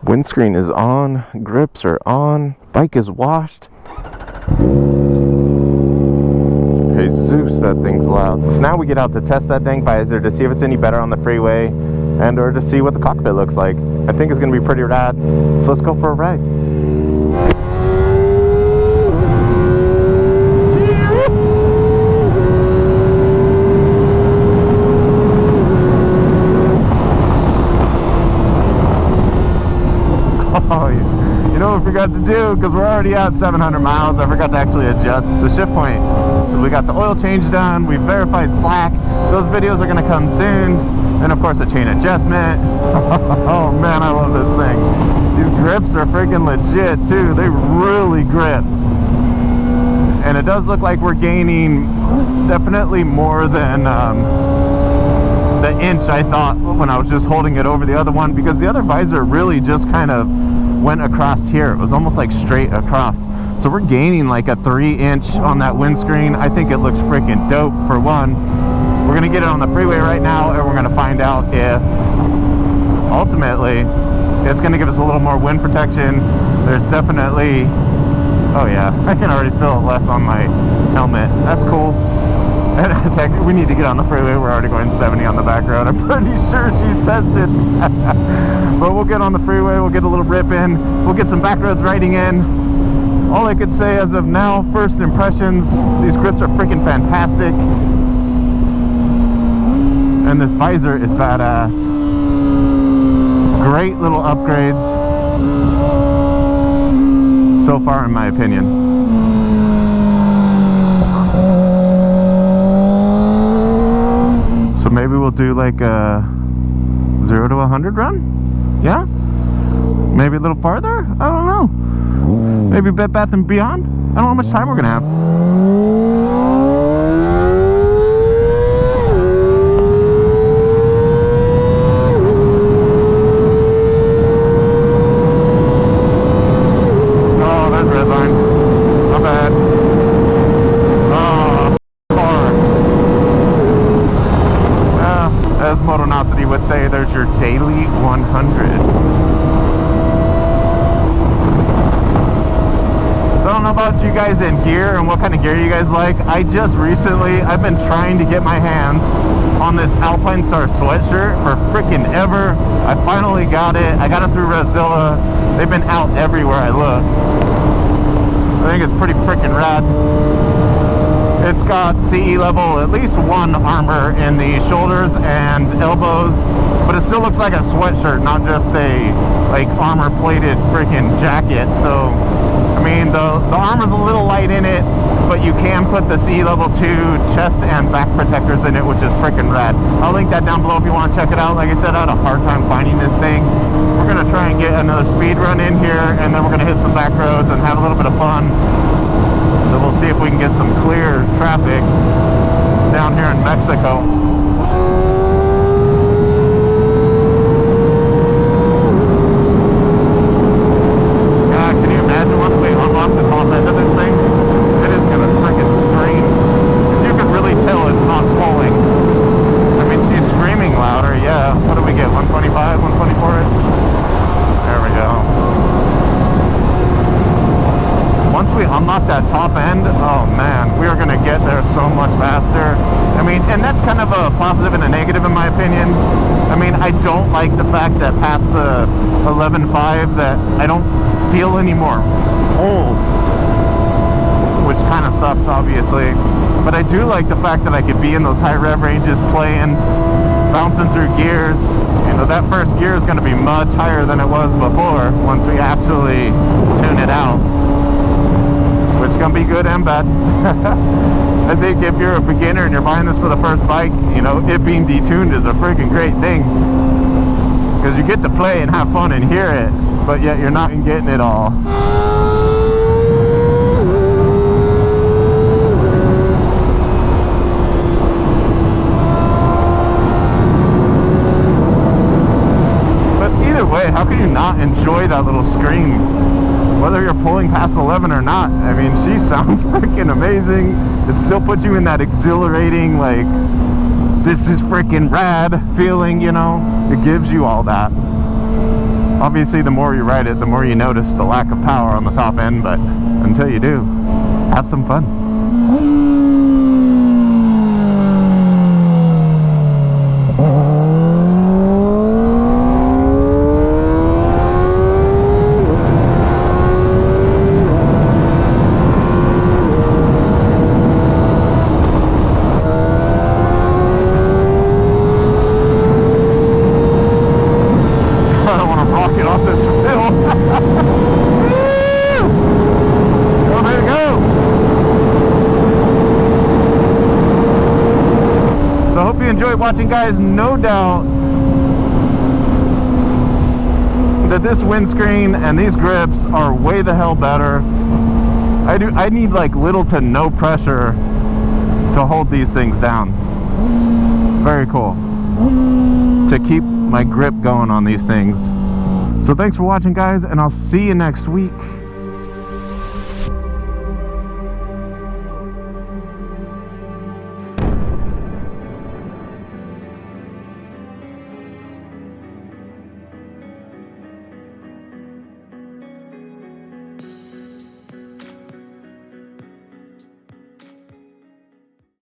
Windscreen is on, grips are on, bike is washed. Hey Zeus, that thing's loud. So now we get out to test that dang visor to see if it's any better on the freeway and or to see what the cockpit looks like. I think it's gonna be pretty rad. So let's go for a ride. I forgot to do, because we're already at 700 miles, I forgot to actually adjust the shift point. We got the oil change done, we verified slack, those videos are going to come soon, and of course the chain adjustment. Oh man, I love this thing. These grips are freaking legit too, they really grip. And it does look like we're gaining definitely more than the inch I thought when I was just holding it over the other one, because the other visor really just kind of went across here. It was almost like straight across. So we're gaining like a 3-inch on that windscreen. I think it looks freaking dope for one. We're gonna get it on the freeway right now and we're gonna find out if ultimately it's gonna give us a little more wind protection. There's definitely, oh yeah, I can already feel it less on my helmet. That's cool. And we need to get on the freeway. We're already going 70 on the back road. I'm pretty sure she's tested. But we'll get on the freeway. We'll get a little rip in. We'll get some back roads riding in. All I could say as of now, first impressions, these grips are freaking fantastic. And this visor is badass. Great little upgrades so far in my opinion. So maybe we'll do like a 0 to 100 run? Yeah? Maybe a little farther? I don't know. Maybe Bed Bath & Beyond? I don't know how much time we're gonna have. Oh, there's red line. Not bad. As Motonosity would say, there's your daily 100. So I don't know about you guys in gear and what kind of gear you guys like. I've been trying to get my hands on this Alpinestars sweatshirt for freaking ever. I finally got it. I got it through REVZILLA. They've been out everywhere I look. I think it's pretty freaking rad. It's got CE level, at least one armor in the shoulders and elbows, but it still looks like a sweatshirt, not just a like armor plated freaking jacket. So I mean the armor's a little light in it, but you can put the CE level 2 chest and back protectors in it, which is freaking rad. I'll link that down below if you want to check it out. Like I said, I had a hard time finding this thing. We're gonna try and get another speed run in here, and then we're gonna hit some back roads and have a little bit of fun. So we'll see if we can get some clear traffic down here in Mexico. God, can you imagine once we unlock the top end of this thing? It is going to freaking scream. Because you can really tell it's not pulling. I mean, she's screaming louder, yeah. What do we get, 125, 124-ish? There we go. Once we unlock that top end, oh man, we are going to get there so much faster. I mean, and that's kind of a positive and a negative in my opinion. I mean, I don't like the fact that past the 11.5 that I don't feel any more pull, which kind of sucks obviously. But I do like the fact that I could be in those high rev ranges playing, bouncing through gears. You know, that first gear is going to be much higher than it was before once we actually tune it out. Which is going to be good and bad. I think if you're a beginner and you're buying this for the first bike, you know, it being detuned is a freaking great thing. Because you get to play and have fun and hear it, but yet you're not getting it all. But either way, how can you not enjoy that little scream? Whether you're pulling past 11 or not, I mean, she sounds freaking amazing. It still puts you in that exhilarating, like, this is freaking rad feeling, you know? It gives you all that. Obviously, the more you ride it, the more you notice the lack of power on the top end, but until you do, have some fun. Enjoyed watching, guys. No doubt that this windscreen and these grips are way the hell better. I need like little to no pressure to hold these things down. Very cool to keep my grip going on these things. So thanks for watching, guys, and I'll see you next week.